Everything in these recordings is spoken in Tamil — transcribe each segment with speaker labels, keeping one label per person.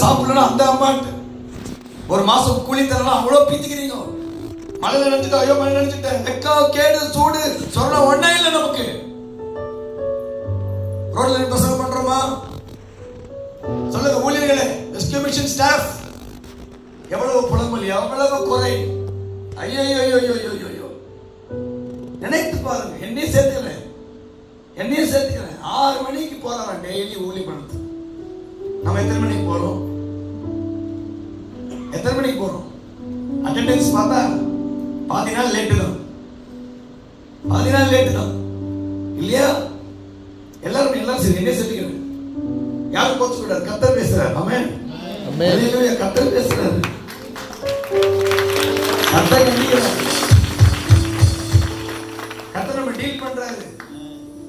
Speaker 1: சாப்பிடலாம் அந்த அமௌண்ட். ஒரு மாசம் கூலி தரலாம் அவ்வளவு பிச்சுக்கிறீங்க. மழை நினைச்சிட்டு ஐயோ மழை நினைச்சிட்டேன், வெக்கா கேடு சூடு சொல்ல ஒண்ணே இல்லை நமக்கு. ரோட்ல பிரசங்கம் பண்றோமா? சொல்லுங்க ஊழியர்களே, ரெஸ்கியூ மிஷன் ஸ்டாஃப், எவ்வளவு புலம்பல், எவ்வளவு குறை. ஐயோ ஐயோ ஐயோ ஐயோ ஐயோ, நினைத்து பாருங்க. என்னையும் சேர்த்துக்கிறேன் 6 மணிக்கு போறான் டெய்லி ஊழி பண்ணுறது. நம்ம எத்தனை மணிக்கு போறோம்? அட்டெண்டன்ஸ் பார்த்தா பாதி நாள் லேட்டு தான் இல்லையா? எல்லாரும் சரி, என்ன சேர்த்துக்கிறேன். யாரும் கோச்சு கூடாது. கர்த்தர் பேசுறாரு. ஆமென். ஹல்லேலூயா. கர்த்தர் பேசுறாரு. கர்த்தர் நம்ம டீல் பண்றாரு.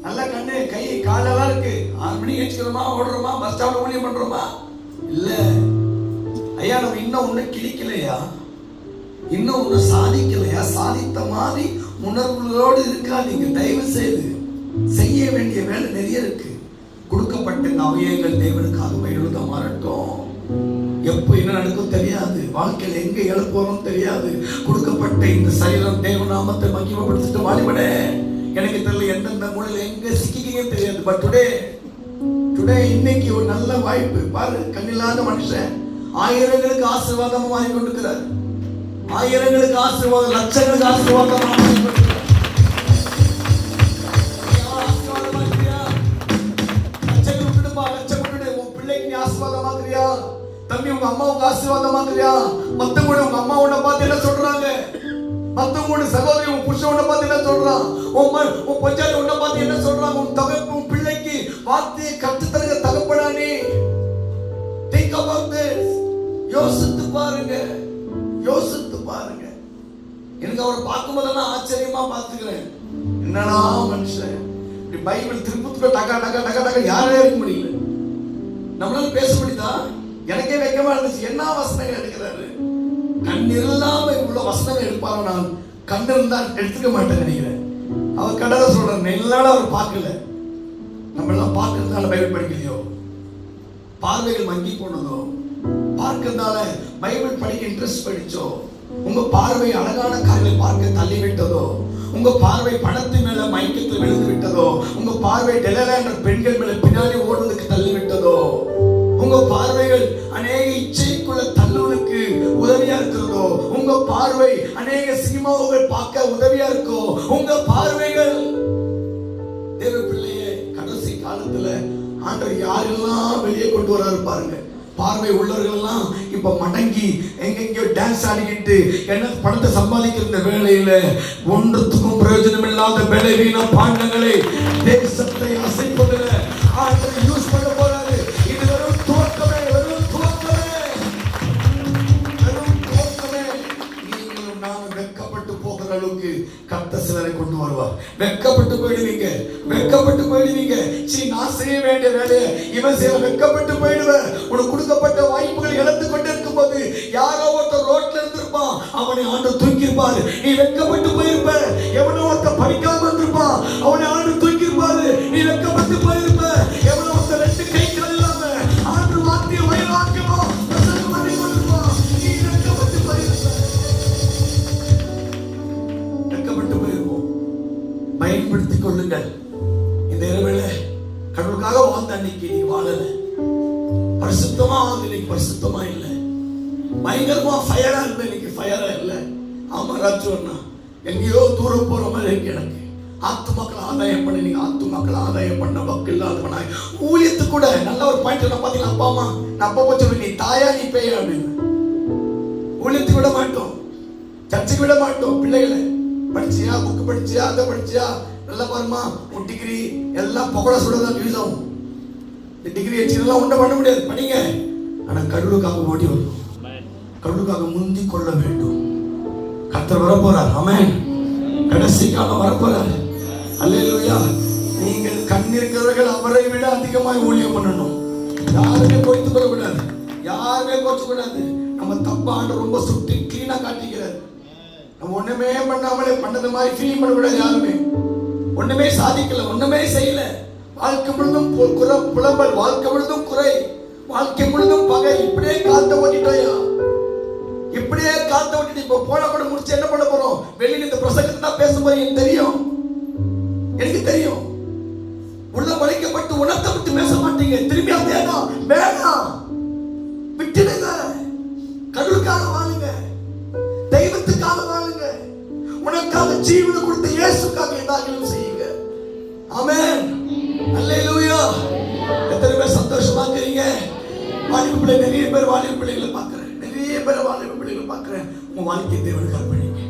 Speaker 1: நல்ல கண்ணு கை காலெல்லாம் இருக்கு. 6 மணிக்கு ஏச்சுக்கிறோமா, ஓடுறோமா, பஸ் ஸ்டாப்ல ஊழியம் பண்றோமா? இல்ல ஐயா, நம்ம இன்னும் ஒண்ணு கிழிக்கலையா, இன்னும் ஒண்ணு சாதிக்கலையா? சாதித்த மாதிரி உணர்வுகளோடு இருக்காதீங்க. தயவு செய்து செய்ய வேண்டிய வேலை நிறைய இருக்கு. கொடுக்கப்பட்ட இந்த அவயங்கள் தேவனுக்காக பயனுள்ளதா மாறட்டும். எப்போ என்ன நடக்கும் தெரியாது. வாழ்க்கையில எங்க இழப்போம் தெரியாது. கொடுக்கப்பட்ட இந்த சரீரம் தேவநாமத்தை மகிமைப்படுத்திட்டு வாலிபனே, எனக்கு தெரியல எந்தெந்த மூலையில எங்க சிக்கிக்கீங்க தெரியாது. பட் டுடே இன்னைக்கு ஒரு நல்ல வாய்ப்பு பாரு. கண்ணில்லாத மனுஷன் ஆயிரங்களுக்கு ஆசீர்வாதமா வாங்கி கொண்டிருக்கிறார். ஆயிரங்களுக்கு ஆசீர்வாதம், லட்சங்களுக்கு ஆசீர்வாதமா வாங்கி கொண்டிருக்கிறார். தம்பி, உங்க அம்மாவுக்கு ஆசீர்வாதமாக்குறியா? மத்தவங்க உங்க அம்மா உன்னை பார்த்து என்ன சொல்றாங்க? மத்தவங்க சகோதரி உன் புருஷன் உன்னை பார்த்து என்ன சொல்றான்? உன் பொஞ்சாதி உன்னை பார்த்து என்ன சொல்றாங்க? உன் தகப்பு உன் பிள்ளைக்கு வார்த்தையை கற்று தருக தகப்படானே. Think about this. யோசித்து பாருங்க. எனக்கு அவரை பார்க்கும் போதெல்லாம் ஆச்சரியமா பார்த்துக்கிறேன். என்னடா மனுஷன் இப்படி பைபிள் திருப்பத்துக்கு டகா டகா டகா டகா யாரே இருக்க முடியல. நம்மளால பேச முடியுதா? எனக்கே வைக்கமா இருந்துச்சு. என்ன வசனங்கள் எடுக்கிறாரு? கண் இல்லாம இவ்வளவு வசனங்கள் எடுப்பாரோ? நான் கண் இருந்தா எடுத்துக்க மாட்டேன் நினைக்கிறேன். அவர் கடலை சொல்றாரு, எல்லாரும் அவர் பார்க்கல. நம்ம எல்லாம் பார்க்கறதுனால பைபிள் படிக்கலையோ, பார்வைகள் மங்கி போனதோ, பார்க்கறதுனால பைபிள் படிக்க இன்ட்ரெஸ்ட் படிச்சோ, உங்க பார்வை அழகான காரியங்களை பார்க்க தள்ளிவிட்டதோ, உங்க பார்வை பணத்து மேல மயக்கத்தில் விழுந்து விட்டதோ, உங்க பார்வை டெலலா என்ற பெண்கள் மேல பின்னாடி ஓடுவதற்கு தள்ளிவிட்டதோ, உங்க பார்வைகள் அநேக இச்சைக்குள்ள தள்ளுவதற்கு உதவியா இருக்கிறதோ, உங்க பார்வை அநேக சினிமாவுகள் பார்க்க உதவியா இருக்கோ, உங்க பார்வைகள் தேவ பிள்ளையே, கடைசி காலத்துல ஆண்டவர் யாரெல்லாம் வெளியே கொண்டு வராரு பாருங்க. பார்வை உள்ளவர்கள் எல்லாம் இப்ப மடங்கி எங்கெங்கயோ டான்ஸ் ஆடிக்கிட்டு என்ன பணத்தை சம்பாதிக்கிற இந்த வேலையில ஒன்றுத்துக்கும் பிரயோஜனம் இல்லாத பலவீன பாண்டங்களை தேசத்தை அசைப்பதில் ஆண்டவர் யூஸ் பண்ண போறாரு. இது வெறும் துவக்கமே. நீங்களும் நானும் வெட்கப்பட்டு போகிற அளவுக்கு கர்த்தர் சிலரை கொண்டு வருவார். வெட்கப்பட்டு போயிடுவீங்க. நான் செய்ய வேண்டிய வேலையை இவன் செய்ய வெட்கப்பட்டு போயிடுவேன். உனக்கு கொடுக்கப்பட்ட வாய்ப்புகள் இழந்து கொண்டு இருக்கும் போது யாரோ ஒருத்தர் ரோட்ல இருந்திருப்பான், அவனை ஆண்டவர் தூக்கியிருப்பாரு. நீ வெட்கப்பட்டு போயிருப்ப. எவனோ ஒருத்தர் படிக்காம இருந்திருப்பான், அவனை ஆண்டவர் தூக்கியிருப்பாரு. நீ வெட்கப்பட்டு போயிருப்ப. எவனோ ஒருத்தர் 2 கைகள் இல்லாம ஆண்டவர் வார்த்தையை வயலாக்கமா பிரசங்கம் பண்ணி கொண்டிருப்பான். நீ வெட்கப்பட்டு போயிருப்ப. வெட்கப்பட்டு போயிருப்போம். பயன்படுத்திக் கொள்ளுங்கள். இந்த இரவுல கடவுளுக்காக வாழ்ந்த அன்னைக்கு நீ வாழல, பரிசுத்தமா வாழ்ந்து இன்னைக்கு பரிசுத்தமா இல்லை, பயங்கரமா ஃபயரா இருந்த இன்னைக்கு ஃபயரா இல்லை. ஆமா ராஜோன்னா எங்கேயோ தூரம் போற மாதிரி இருக்கு எனக்கு. ஆத்துமக்கள் ஆதாயம் பண்ணி நீங்க ஆத்துமக்கள் ஆதாயம் பண்ண வக்கு இல்லாதவனா ஊழியத்து கூட நல்ல ஒரு பாயிண்ட் என்ன பாத்தீங்கன்னா, அப்பா அம்மா நான் அப்பா போச்சு நீ தாயா நீ பேயா அப்படின்னு ஊழியத்துக்கு விட மாட்டோம், சர்ச்சுக்கு விட மாட்டோம். பிள்ளைகளை படிச்சியா, புக்கு படிச்சியா, அதை படிச்சியா, நல்லா பாருமா உன் டிகிரி எல்லாம் பகோடா சுடதான் யூஸ் ஆகும். இந்த டிகிரி வச்சுலாம் ஒன்றும் பண்ண முடியாது, படிங்க. ஆனா கடவுளுக்காக ஓடி வரணும், கடவுளுக்காக முந்தி கொள்ள வேண்டும். கர்த்தர் வரப்போறார். ஆமென். கடைசி காலம் வரப்போறார். அல்லேலூயா. நீங்கள் கண்ணிருக்கிறவர்கள் அவரை விட அதிகமாய் ஊழியம் பண்ணணும். யாருமே கோய்த்து கொள்ளக்கூடாது, யாருமே கோச்சு கூடாது. நம்ம தப்பாண்டு ரொம்ப சுட்டி கிளீனா காட்டிக்கிறார். நம்ம ஒண்ணுமே பண்ணாமலே பண்ணது மாதிரி ஃபீல் பண்ணக்கூடாது. யாருமே ஒண்ணுமே சாதிக்கல, ஒண்ணுமே செய்யல, வாழ்க்கை முழுதும் புலம்பல், வாழ்க்கை முழுதும் குறை, வாழ்க்கை முழுதும் பகை. இப்படியே காத்த ஓட்டிட்டோயா, இப்படியே காத்த ஓட்டிட்டு இப்ப போன கூட முடிச்சு என்ன பண்ண போறோம்? வெளியில இந்த பிரசங்கத்தை தான் பேச போறேன். எனக்கு தெரியும், எனக்கு தெரியும். உள்ள வளைக்கப்பட்டு உணர்த்தப்பட்டு பேச மாட்டீங்க. திரும்பி வேணாம் வேணாம், விட்டுடுங்க. கடவுளுக்காக வாழுங்க, தெய்வத்துக்காக வாழுங்க, உனக்காக ஜீவனை கொடுத்த இயேசுக்காக எதாகிலும் செய்யுங்க. ஆமென், அல்லேலூயா. எத்தனை பேர் சந்தோஷமா இருக்கிறீங்க? வாலிப பிள்ளை, நிறைய பேர் வாலிப பிள்ளைகளை பார்க்கிறேன், நிறைய பேர் வாலிப பிள்ளைகளை பார்க்கிறேன். உங்க வாழ்க்கை தேவனுக்கு அர்ப்பணிங்க.